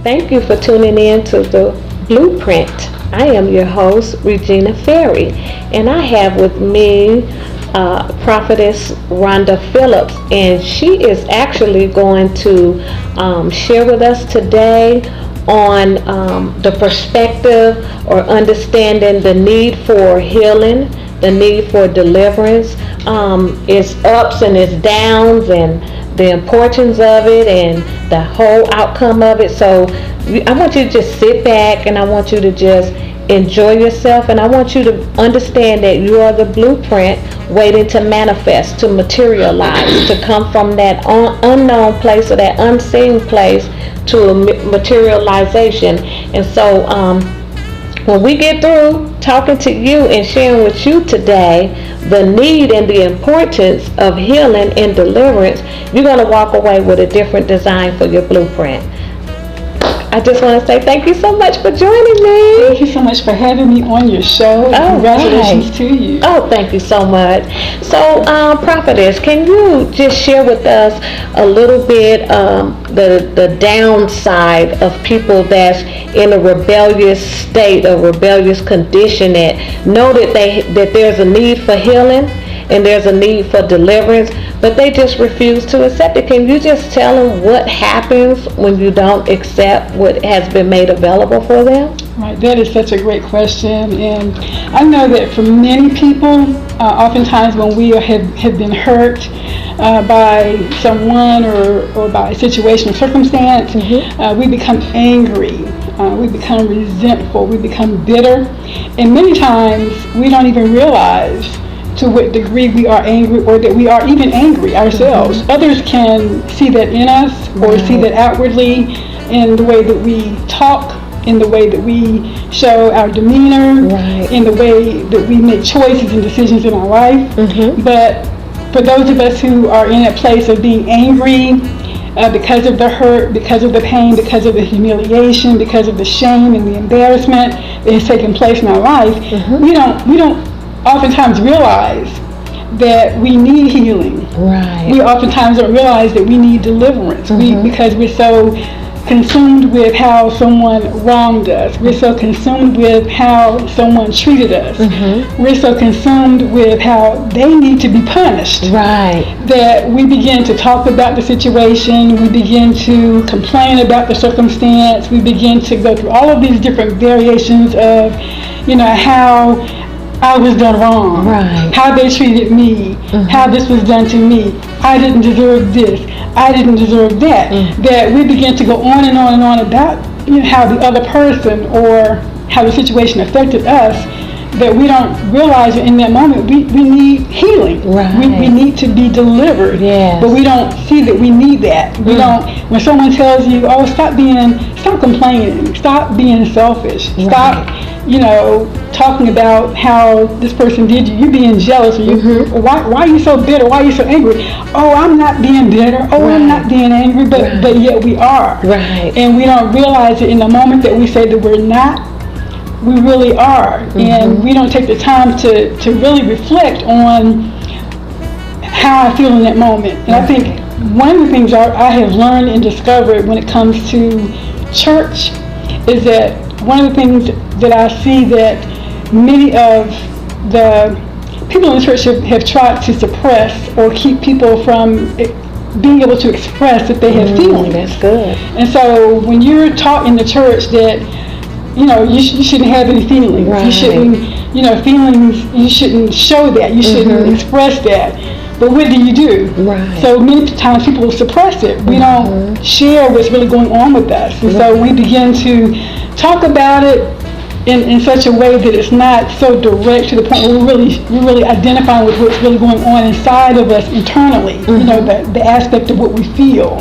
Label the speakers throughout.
Speaker 1: Thank you for tuning in to the Blueprint. I am your host, Regina Fairey, and I have with me Prophetess Rhonda Phillips, and she is actually going to share with us today on the perspective or understanding the need for healing, the need for deliverance, its ups and its downs, and the importance of it and the whole outcome of it. So I want you to just sit back and I want you to just enjoy yourself, and I want you to understand that you are the blueprint waiting to manifest, to materialize, to come from that unknown place or that unseen place to a materialization. And so when we get through talking to you and sharing with you today the need and the importance of healing and deliverance, you're going to walk away with a different design for your blueprint. I just want to say thank you so much for joining me.
Speaker 2: Thank you so much for having me on your show. Congratulations to you.
Speaker 1: Oh, thank you so much. So, Prophetess, can you just share with us a little bit the downside of people that's in a rebellious state, a rebellious condition, that know that there's a need for healing and there's a need for deliverance, but they just refuse to accept it? Can you just tell them what happens when you don't accept what has been made available for them?
Speaker 2: Right, that is such a great question, and I know that for many people, oftentimes when we have been hurt by someone or by a situation or circumstance, we become angry, we become resentful, we become bitter, and many times we don't even realize to what degree we are angry or that we are even angry ourselves. Others can see that in us or see that outwardly in the way that we talk, in the way that we show our demeanor, in the way that we make choices and decisions in our life. But for those of us who are in a place of being angry because of the hurt, because of the pain, because of the humiliation, because of the shame and the embarrassment that has taken place in our life, we don't oftentimes realize that we need healing. We oftentimes don't realize that we need deliverance because we're so consumed with how someone wronged us. We're so consumed with how someone treated us. We're so consumed with how they need to be punished that we begin to talk about the situation, we begin to complain about the circumstance, we begin to go through all of these different variations of, how I was done wrong, how they treated me, how this was done to me, I didn't deserve this, I didn't deserve that, that we begin to go on and on and on about how the other person or how the situation affected us, that we don't realize that in that moment we need healing, we need to be delivered, but we don't see that we need that. We don't, when someone tells you, oh, stop complaining, stop being selfish, stop talking about how this person did you, you're being jealous, or why are you so bitter, why are you so angry? Oh, I'm not being bitter, I'm not being angry, but yet we are. And we don't realize it in the moment that we say that we're not, we really are. And we don't take the time to really reflect on how I feel in that moment. And I think one of the things I have learned and discovered when it comes to church is that one of the things that I see that many of the people in the church have tried to suppress or keep people from being able to express that they have feelings.
Speaker 1: That's good.
Speaker 2: And so when you're taught in the church that you shouldn't have any feelings, you shouldn't, feelings, you shouldn't show that, you shouldn't express that. But what do? So many times people will suppress it. We don't share what's really going on with us. And so we begin to talk about it in such a way that it's not so direct to the point where we're really identifying with what's really going on inside of us internally, the aspect of what we feel.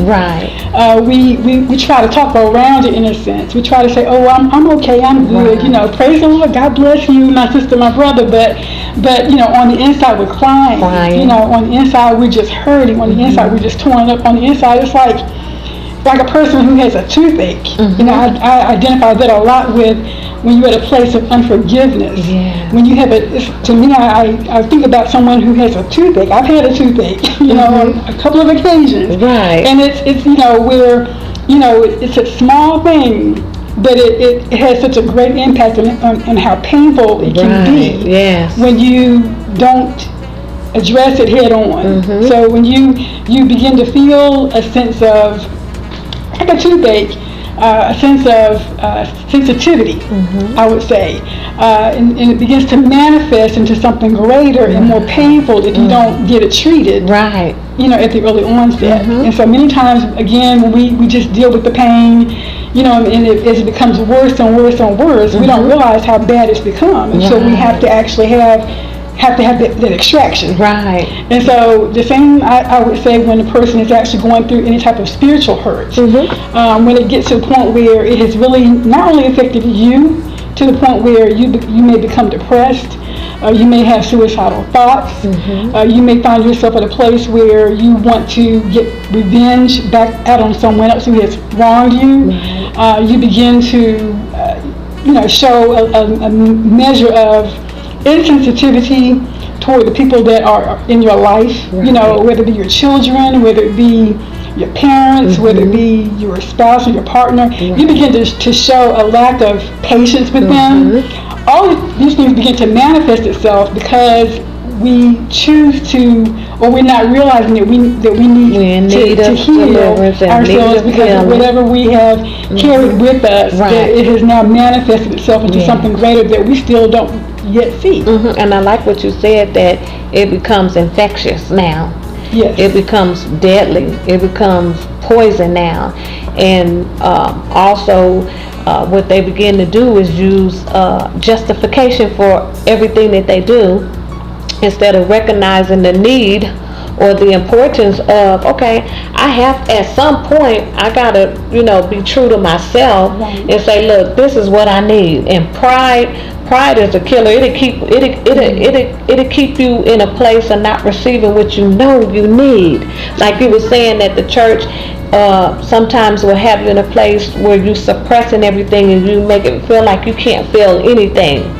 Speaker 2: We try to talk around it in a sense. We try to say, oh, I'm okay, I'm good, praise the Lord, God bless you, my sister, my brother, but on the inside we're crying. On the inside we're just hurting, on the inside we're just torn up, on the inside it's like a person who has a toothache. I identify that a lot with when you're at a place of unforgiveness. When you have to me, I think about someone who has a toothache. I've had a toothache, on a couple of occasions. And it's where it's a small thing, but it has such a great impact on how painful it can be when you don't address it head on. So when you begin to feel a sense of, like a toothache, a sense of sensitivity, I would say, and it begins to manifest into something greater and more painful if you don't get it treated at the early onset. And so many times, again, when we just deal with the pain, and as it becomes worse and worse and worse, we don't realize how bad it's become. And so we have to actually have that extraction. And so the same, I would say, when a person is actually going through any type of spiritual hurt, when it gets to the point where it has really not only affected you to the point where you may become depressed, you may have suicidal thoughts, you may find yourself at a place where you want to get revenge back out on someone else who has wronged you. You begin to show a measure of insensitivity toward the people that are in your life, whether it be your children, whether it be your parents, whether it be your spouse or your partner. You begin to show a lack of patience with them. All of these things begin to manifest itself because we choose to, or we're not realizing that we need to heal ourselves because of whatever we have carried with us, that it has now manifested itself into something greater that we still don't yet see.
Speaker 1: And I like what you said, that it becomes infectious now. It becomes deadly. It becomes poison now. And also what they begin to do is use justification for everything that they do, instead of recognizing the need or the importance of, okay, I have, at some point, I gotta, be true to myself and say, look, this is what I need. And pride is a killer. It'll keep you in a place of not receiving what you know you need. Like you were saying, that the church sometimes will have you in a place where you suppressing everything and you make it feel like you can't feel anything.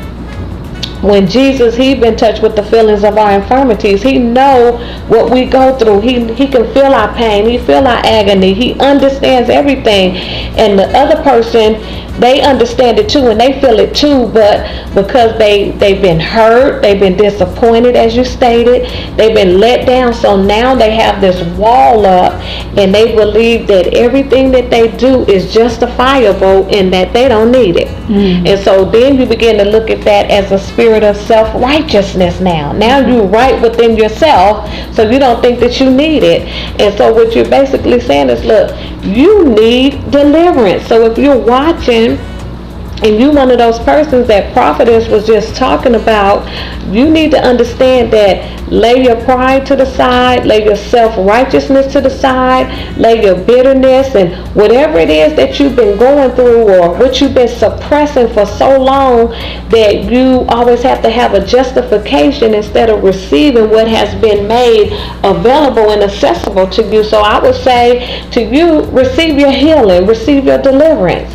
Speaker 1: When Jesus, he been touched with the feelings of our infirmities. He know what we go through. He can feel our pain. He feel our agony. He understands everything. And the other person, they understand it too, and they feel it too, but because they've been hurt, they've been disappointed, as you stated, they've been let down, so now they have this wall up, and they believe that everything that they do is justifiable and that they don't need it. And so then you begin to look at that as a spirit of self-righteousness now. Now you're right within yourself, so you don't think that you need it. And so what you're basically saying is, look, you need deliverance. So if you're watching and you one of those persons that Prophetess was just talking about, you need to understand that lay your pride to the side, lay your self-righteousness to the side, lay your bitterness and whatever it is that you've been going through or what you've been suppressing for so long, that you always have to have a justification instead of receiving what has been made available and accessible to you. So I would say to you, receive your healing, receive your deliverance.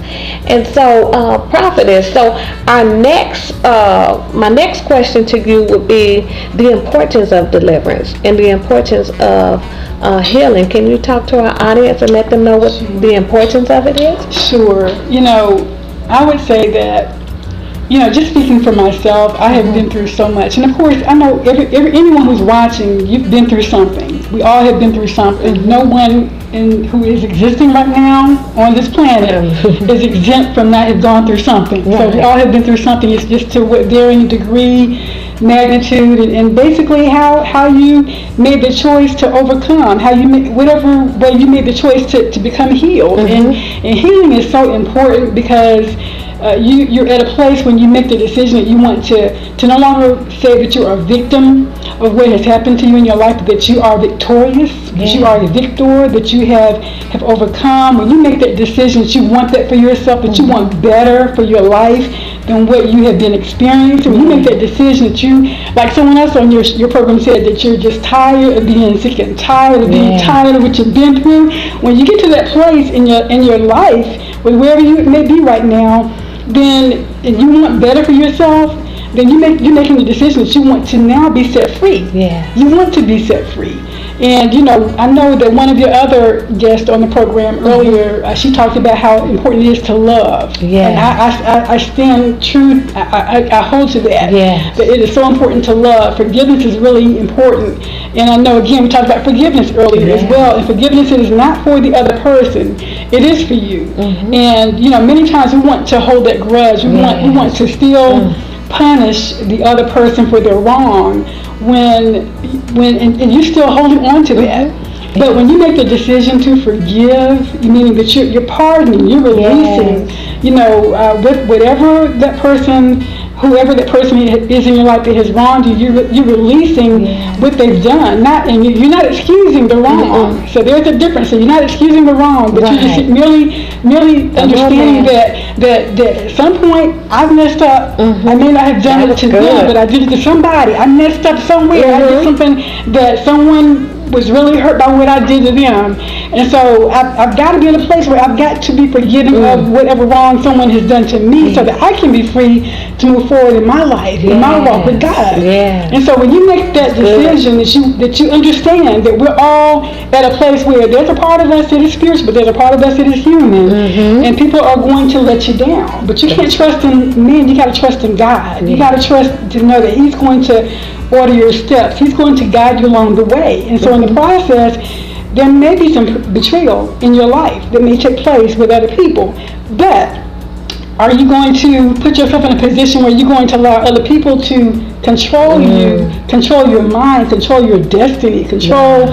Speaker 1: And so Prophetess, so our my next question to you would be the importance of deliverance and the importance of healing. Can you talk to our audience and let them know what the importance of it is?
Speaker 2: Sure. I would say that, just speaking for myself, I have been through so much. And of course, I know anyone who's watching, you've been through something. We all have been through something. No one who is existing right now on this planet is exempt from not have gone through something. So we all have been through something. It's just to what varying degree, magnitude, and basically how you made the choice to overcome, whatever way you made the choice to become healed. And healing is so important because you're at a place when you make the decision that you want to no longer say that you're a victim of what has happened to you in your life, but that you are victorious, that you are a victor, that you have overcome. When you make that decision that you want that for yourself, that you want better for your life than what you have been experiencing, when you make that decision that you, like someone else on your program said, that you're just tired of being sick and tired of being tired of what you've been through, when you get to that place in your life, with wherever you may be right now, then and you want better for yourself, then you're making the decision that you want to now be set free. You want to be set free. And I know that one of your other guests on the program earlier, she talked about how important it is to love.
Speaker 1: Yeah.
Speaker 2: And I stand true. I hold to that.
Speaker 1: Yeah.
Speaker 2: That it is so important to love. Forgiveness is really important. And I know, again, we talked about forgiveness earlier as well. And forgiveness is not for the other person; it is for you. And many times we want to hold that grudge. We want to still punish the other person for their wrong when and you're still holding on to that. But when you make the decision to forgive, meaning that you're pardoning, you're releasing, with whatever that person, whoever that person is in your life that has wronged you, you're releasing what they've done. And you're not excusing the wrong. So there's a difference. So you're not excusing the wrong, but you're just merely understanding that at some point I've messed up. I may not have done it to them, but I did it to somebody. I messed up somewhere. I did something that someone was really hurt by what I did to them. And so I've got to be in a place where I've got to be forgiving of whatever wrong someone has done to me so that I can be free to move forward in my life, in my walk with God. And so when you make that decision that you understand that we're all at a place where there's a part of us that is spiritual, but there's a part of us that is human, and people are going to let you down. But you can't trust in men, you got to trust in God. You got to trust to know that He's going to order your steps. He's going to guide you along the way. And so in the process, there may be some betrayal in your life that may take place with other people. But are you going to put yourself in a position where you're going to allow other people to control you, control your mind, control your destiny, control,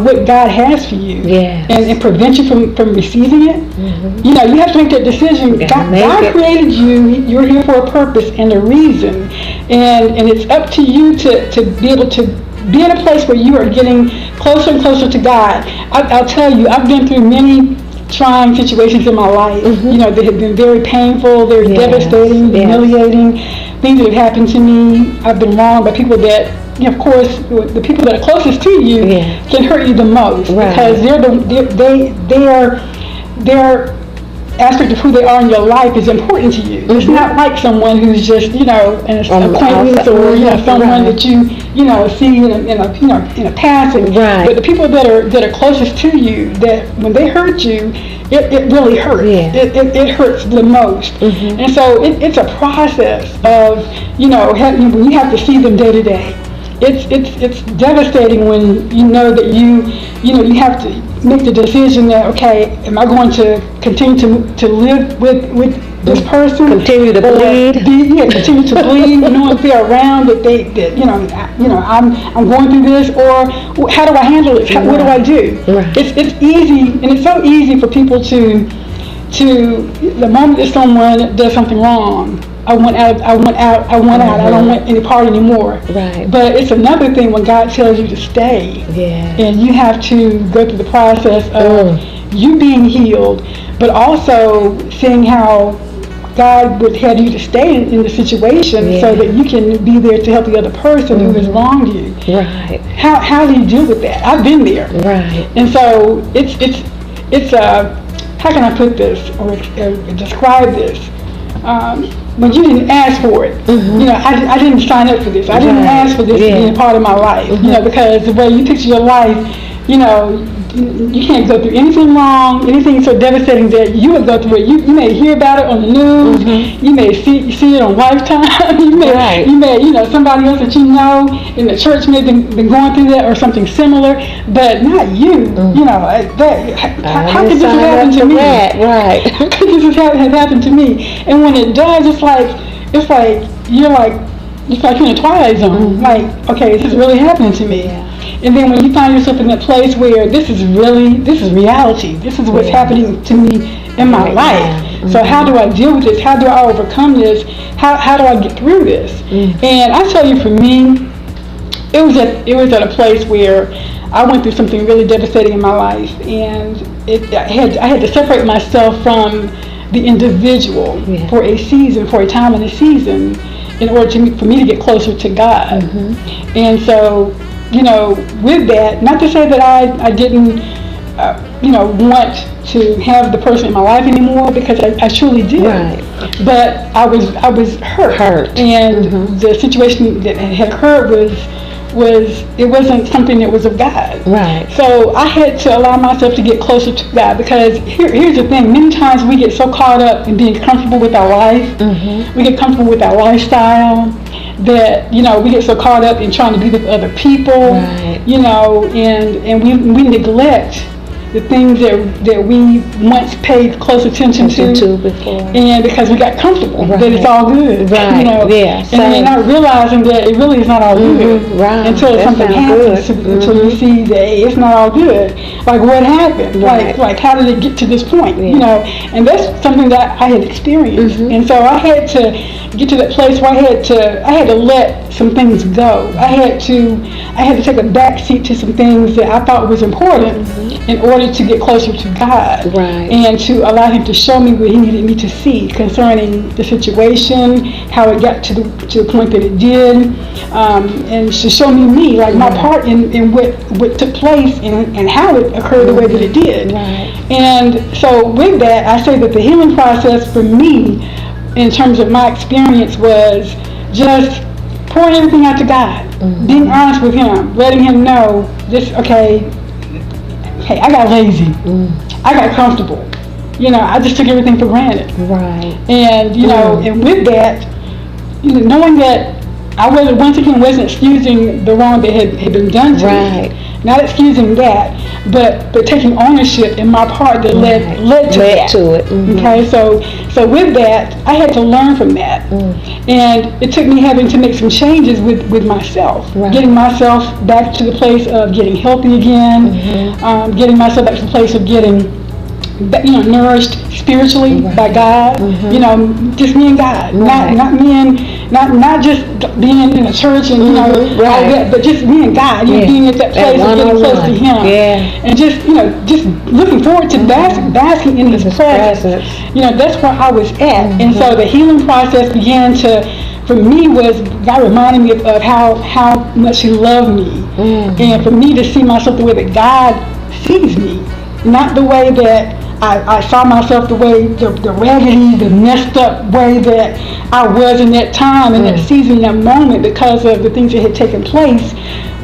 Speaker 2: what God has for you, and prevent you from receiving it? You have to make that decision. God created you. You're here for a purpose and a reason, and it's up to you to be able to be in a place where you are getting closer and closer to God. I'll tell you, I've been through many trying situations in my life, that have been very painful, very devastating, humiliating, things that have happened to me. I've been wronged by people that, of course, the people that are closest to you can hurt you the most because their aspect of who they are in your life is important to you. It's not like someone who's just, an acquaintance or someone that you see in a passing. But the people that are closest to you, that when they hurt you, it really hurts. It hurts the most. And so it's a process of when you have to see them day to day. It's devastating when you know that you have to make the decision that, okay, am I going to continue to live with this person?
Speaker 1: Continue to bleed.
Speaker 2: Continue to bleed, knowing if they're around that I'm going through this, or how do I handle it? What do I do? It's easy, and it's so easy for people to the moment that someone does something wrong, I want out, I don't want any part anymore. But it's another thing when God tells you to stay. And you have to go through the process of you being healed, but also seeing how God would have you to stay in the situation so that you can be there to help the other person who has wronged you. How do you deal with that? I've been there. And so it's how can I put this or describe this? When you didn't ask for it, I didn't sign up for this. I didn't ask for this to be a part of my life, because the way you picture your life, you can't go through anything wrong, anything so devastating that you would go through it. You may hear about it on the news, you may see it on Lifetime, you may somebody else that you know in the church may have been going through that or something similar, but not you. How could this have happened to me? How could this have happened to me? And when it does, it's like you're in a twilight zone. Like, okay, this is really happening to me. And then when you find yourself in that place where this is reality, this is what's happening to me in my life. So how do I deal with this? How do I overcome this? How do I get through this? And I tell you, for me, it was at a place where I went through something really devastating in my life, and I had to separate myself from the individual for a season, for a time in a season, in order for me to get closer to God. And so, with that, not to say that I didn't, want to have the person in my life anymore, because I truly did. But I was hurt. And the situation that had occurred it wasn't something that was of God.
Speaker 1: Right.
Speaker 2: So I had to allow myself to get closer to God, because here's the thing: many times we get so caught up in being comfortable with our life, we get comfortable with our lifestyle, that we get so caught up in trying to be with other people,
Speaker 1: right.
Speaker 2: And we neglect the things that we once paid close attention to
Speaker 1: before,
Speaker 2: and because we got comfortable, that it's all good,
Speaker 1: right?
Speaker 2: Yeah. And then not realizing that it really is not all good,
Speaker 1: right?
Speaker 2: Until something happens, until you see that it's not all good. Like, what happened?
Speaker 1: Right.
Speaker 2: Like how did it get to this point? And that's something that I had experienced, and so I had to get to that place where I had to let some things go. I had to take a back seat to some things that I thought was important in order to get closer to God,
Speaker 1: right.
Speaker 2: And to allow Him to show me what He needed me to see concerning the situation, how it got to the point that it did, and to show me like my part in what took place and how it occurred the way that it did.
Speaker 1: Right.
Speaker 2: And so with that, I say that the healing process for me, in terms of my experience, was just pouring everything out to God, being honest with Him, letting Him know this. Hey, I got lazy. I got comfortable. I just took everything for granted.
Speaker 1: Right.
Speaker 2: And and with that, knowing that I wasn't excusing the wrong that had been done to me. Not excusing that, but taking ownership in my part that led to it. Okay, so with that, I had to learn from that, and it took me having to make some changes with myself, getting myself back to the place of getting healthy again, getting myself back to the place of getting nourished spiritually by God. Just me and God, not just being in a church and all that, but just me and God. Being at that place of getting close to Him, and just looking forward to basking in His presence. That's where I was at, and so the healing process began for me, was God reminding me of how much He loved me, and for me to see myself the way that God sees me, not the way that I saw myself, the way, the raggedy, the messed up way that I was in that time, in that season, that moment, because of the things that had taken place,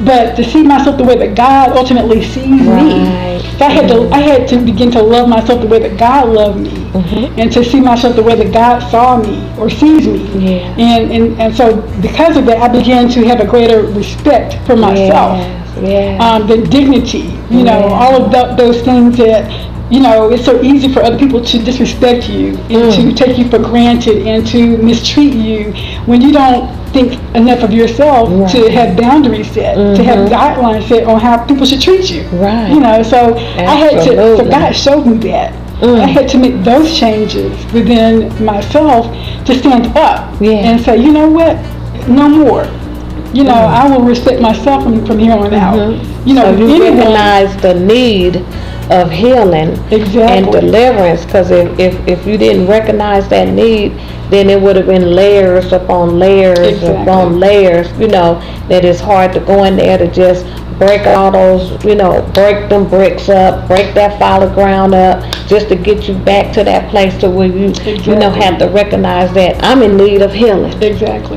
Speaker 2: but to see myself the way that God ultimately sees me. So I had to begin to love myself the way that God loved me, and to see myself the way that God saw me or sees me. And so because of that, I began to have a greater respect for myself, the dignity, all of those things that, it's so easy for other people to disrespect you and to take you for granted and to mistreat you when you don't think enough of yourself to have boundaries set, to have guidelines set on how people should treat you. So I had to, so God showed me that. I had to make those changes within myself to stand up and say, you know what, no more. I will respect myself from here on out.
Speaker 1: So you recognize the need of healing and deliverance, because if you didn't recognize that need, then it would have been layers upon layers upon layers, that it's hard to go in there to just break all those, break them bricks up, break that fallow ground up, just to get you back to that place to where you, have to recognize that I'm in need of healing.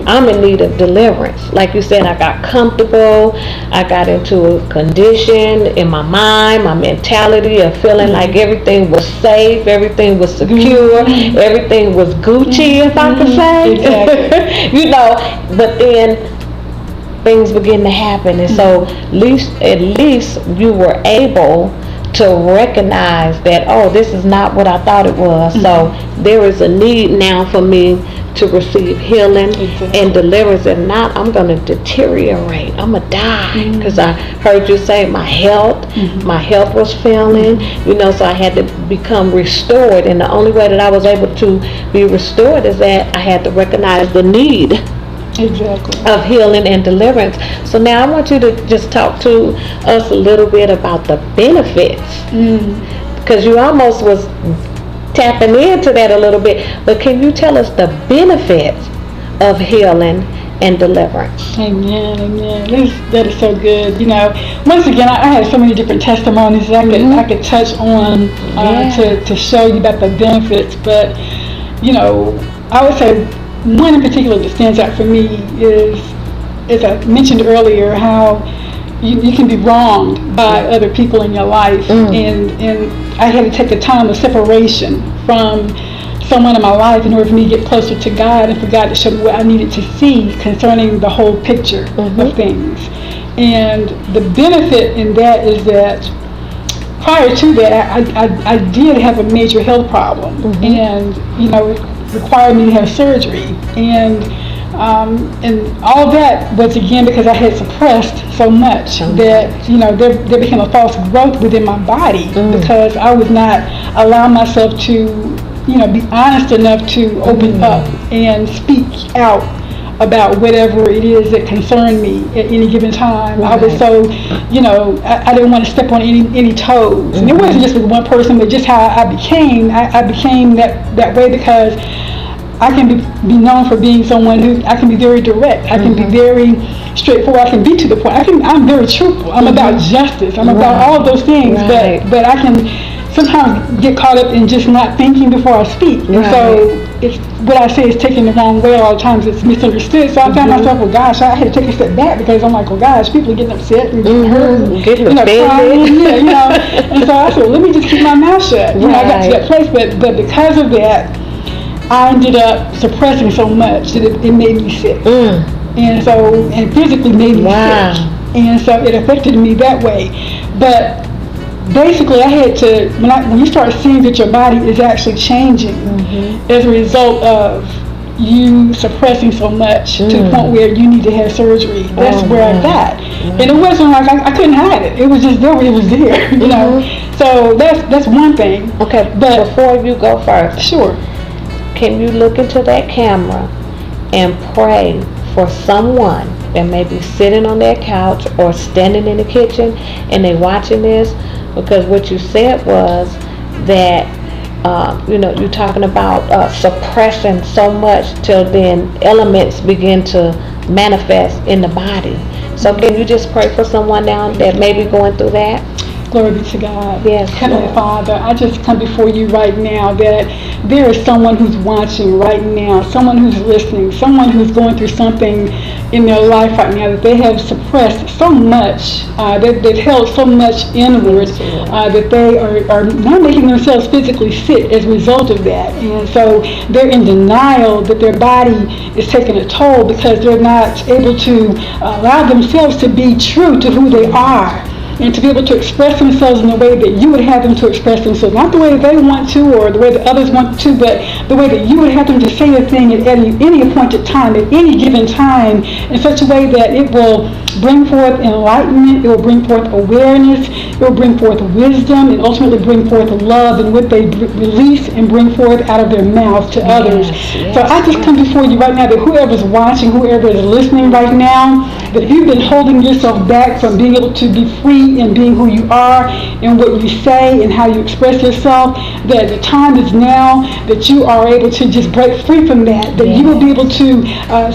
Speaker 1: I'm in need of deliverance. Like you said, I got comfortable, I got into a condition in my mind, my mentality of feeling like everything was safe, everything was secure, everything was Gucci, if I could say. But then things begin to happen, and so at least you were able to recognize that, this is not what I thought it was. So there is a need now for me to receive healing and deliverance, and not I'm going to deteriorate, I'm going to die, because I heard you say my health was failing, so I had to become restored, and the only way that I was able to be restored is that I had to recognize the need of healing and deliverance. So now I want you to just talk to us a little bit about the benefits, because you almost was tapping into that a little bit, but can you tell us the benefits of healing and deliverance?
Speaker 2: Amen. That is so good. Once again, I had so many different testimonies that I could touch on to show you about the benefits, but I would say one in particular that stands out for me is as I mentioned earlier, how you can be wronged by other people in your life, and I had to take a time of separation from someone in my life in order for me to get closer to God and for God to show me what I needed to see concerning the whole picture of things. And the benefit in that is that prior to that, I did have a major health problem, and it required me to have surgery, and all that was again because I had suppressed so much that there became a false growth within my body because I was not allowing myself to be honest enough to open up and speak out about whatever it is that concerned me at any given time. Right. I was so, I didn't want to step on any toes. And it wasn't just with one person, but just how I became. I became that way because I can be known for being someone who I can be very direct. I can be very straightforward. I can be to the point. I'm very truthful. I'm about justice. I'm about all of those things. Right. But I can sometimes get caught up in just not thinking before I speak. And so it's what I say is taken the wrong way. A lot of times it's misunderstood. So I found myself, well, gosh, I had to take a step back because I'm like, well, gosh, people are getting upset and getting hurt, and,
Speaker 1: getting offended.
Speaker 2: Crying, And so I said, well, let me just keep my mouth shut. I got to that place, but because of that, I ended up suppressing so much that it made me sick, and physically made me sick, and so it affected me that way. But basically, I had to when you start seeing that your body is actually changing as a result of you suppressing so much to the point where you need to have surgery. That's where I got, and it wasn't like I couldn't hide it. It was just there. It was there, So that's one thing.
Speaker 1: Okay, but before you go first,
Speaker 2: sure.
Speaker 1: Can you look into that camera and pray for someone that may be sitting on their couch or standing in the kitchen and they watching this? Because what you said was that you're talking about suppression so much till then elements begin to manifest in the body. So can you just pray for someone now that may be going through that?
Speaker 2: Glory be to God.
Speaker 1: Yes,
Speaker 2: Heavenly Father, I just come before you right now that there is someone who's watching right now, someone who's listening, someone who's going through something in their life right now that they have suppressed so much, they've held so much inward, that they are not making themselves physically sick as a result of that. And so they're in denial that their body is taking a toll because they're not able to allow themselves to be true to who they are, and to be able to express themselves in the way that you would have them to express themselves. Not the way that they want to or the way that others want to, but the way that you would have them to say a thing at any appointed time, at any given time, in such a way that it will bring forth enlightenment, it will bring forth awareness, it will bring forth wisdom, and ultimately bring forth love in what they release and bring forth out of their mouth to others. So I just come before you right now that whoever's watching, whoever is listening right now, that if you've been holding yourself back from being able to be free in being who you are and what you say and how you express yourself, that the time is now that you are able to just break free from that, that you will be able to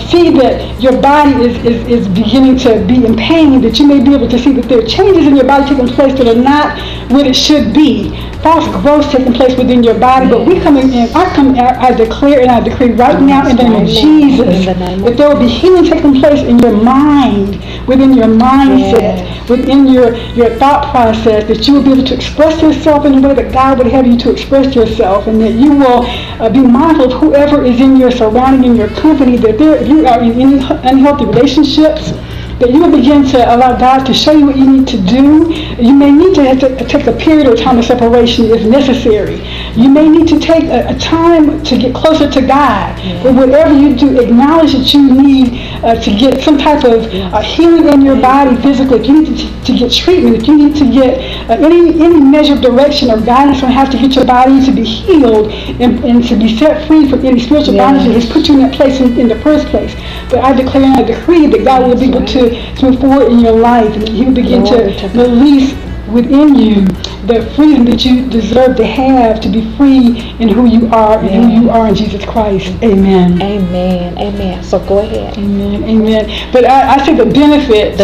Speaker 2: see that your body is beginning to be in pain, that you may be able to see that there are changes in your body taking place that are not what it should be. False growth taking place within your body, but I declare and I decree right now in the name of Jesus that there will be healing taking place in your mind, within your mindset, within your thought process, that you will be able to express yourself in the way that God would have you to express yourself, and that you will be mindful of whoever is in your surrounding, in your company, that if you are in any unhealthy relationships, that you will begin to allow God to show you what you need to do. You may need to take a period or time of separation if necessary. You may need to take a time to get closer to God. But whatever you do, acknowledge that you need to get some type of healing in your body physically. If you need to get treatment, if you need to get any measure of direction or guidance on how to get your body to be healed and to be set free from any spiritual bondage that has put you in that place in the first place. But I declare and I decree that God will be able to move forward in your life, and He will begin to release within you the freedom that you deserve to have, to be free in who you are and who you are in Jesus Christ. Amen.
Speaker 1: Amen. Amen. So go ahead.
Speaker 2: Amen. Amen. But I think the benefit,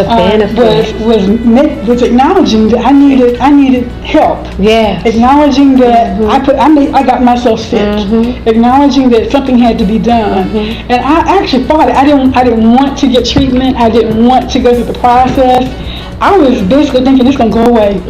Speaker 2: was acknowledging that I needed help.
Speaker 1: Yeah.
Speaker 2: Acknowledging that I got myself sick. Acknowledging that something had to be done. And I actually thought I didn't want to get treatment. I didn't want to go through the process. I was basically thinking it's gonna go away.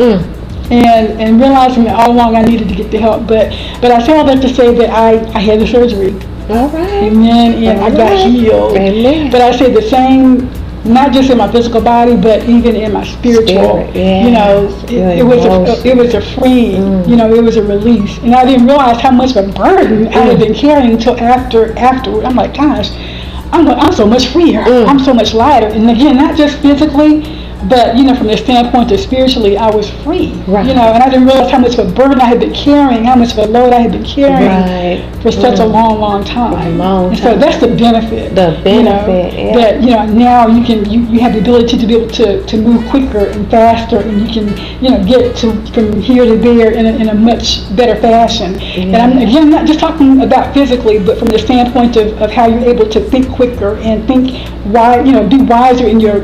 Speaker 2: And realizing that all along I needed to get the help. But I say all that to say that I had the surgery.
Speaker 1: All right.
Speaker 2: Amen. And I got healed.
Speaker 1: Amen.
Speaker 2: But I say the same, not just in my physical body, but even in my spiritual.
Speaker 1: Yeah.
Speaker 2: You know, it was a freeing. You know, it was a release. And I didn't realize how much of a burden I had been carrying until afterward. I'm like, gosh, I'm so much freer. I'm so much lighter. And again, not just physically, but, you know, from the standpoint of spiritually, I was free.
Speaker 1: Right.
Speaker 2: You know, and I didn't realize how much of a burden I had been carrying, how much of a load I had been carrying for such a long time. And so that's the benefit.
Speaker 1: The benefit,
Speaker 2: you know, that, you know, now you have the ability to be able to move quicker and faster, and you can, you know, get from here to there in a much better fashion. And I'm, again, not just talking about physically, but from the standpoint of how you're able to think quicker and think be wiser in your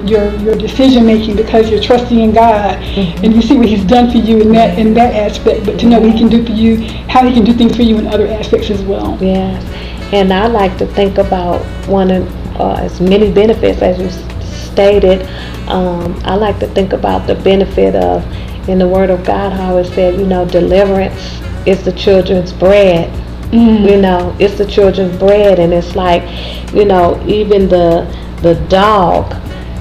Speaker 2: decision making, because you're trusting in God and you see what He's done for you in that aspect, but to know what He can do for you, how He can do things for you in other aspects as well.
Speaker 1: Yes, and I like to think about one of as many benefits as you stated. I like to think about the benefit of, in the Word of God, how it said, you know, deliverance is the children's bread. You know, it's the children's bread, and it's like, you know, even the dog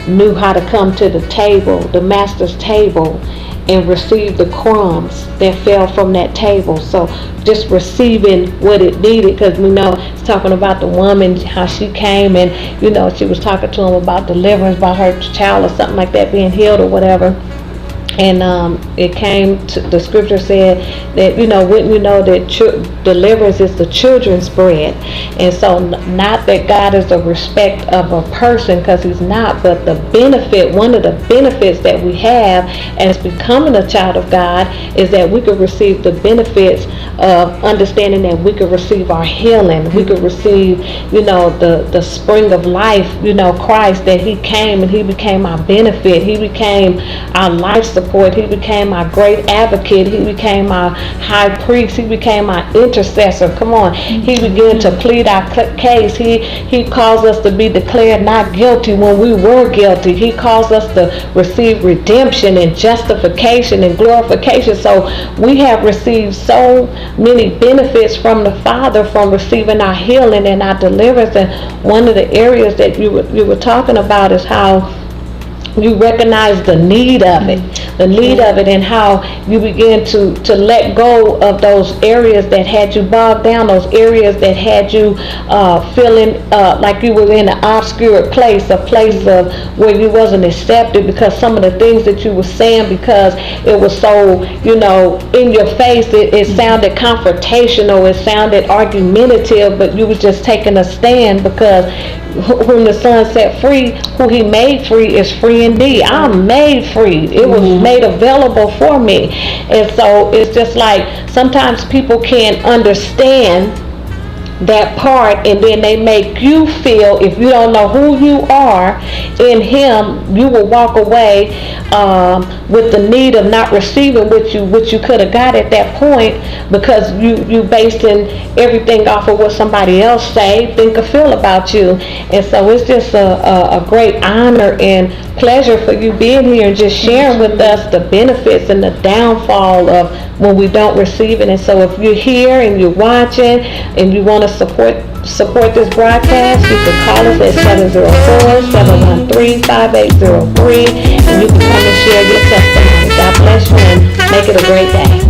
Speaker 1: knew how to come to the table, the master's table, and receive the crumbs that fell from that table. So just receiving what it needed, because we know it's talking about the woman, how she came and, you know, she was talking to him about deliverance, about her child or something like that being healed or whatever. And it came to, the scripture said that, you know, wouldn't you know that deliverance is the children's bread. And so not that God is the respect of a person, because He's not, but the benefit, one of the benefits that we have as becoming a child of God is that we could receive the benefits of understanding that we could receive our healing. We could receive, you know, the spring of life, you know, Christ, that He came and He became our benefit. He became our life support. He became our great advocate. He became our high priest. He became our intercessor. Come on. He began to plead our case. He caused us to be declared not guilty when we were guilty. He caused us to receive redemption and justification and glorification. So we have received so many benefits from the Father from receiving our healing and our deliverance. And one of the areas that you were talking about is how you recognize the need of it, and how you begin to let go of those areas that had you bogged down, those areas that had you feeling like you were in an obscure place, a place of where you wasn't accepted because some of the things that you were saying, because it was so, you know, in your face, it sounded confrontational, it sounded argumentative, but you was just taking a stand, because whom the Son set free, who He made free is free indeed. I'm made free. It was made available for me. And so it's just like sometimes people can't understand that part, and then they make you feel, if you don't know who you are in Him, you will walk away with the need of not receiving what you could have got at that point, because you basing everything off of what somebody else say, think, or feel about you. And so it's just a great honor and pleasure for you being here and just sharing with us the benefits and the downfall of when we don't receive it. And so if you're here and you're watching and you want to support this broadcast, you can call us at 704-713-5803, and you can come and share your testimony. God bless you and make it a great day.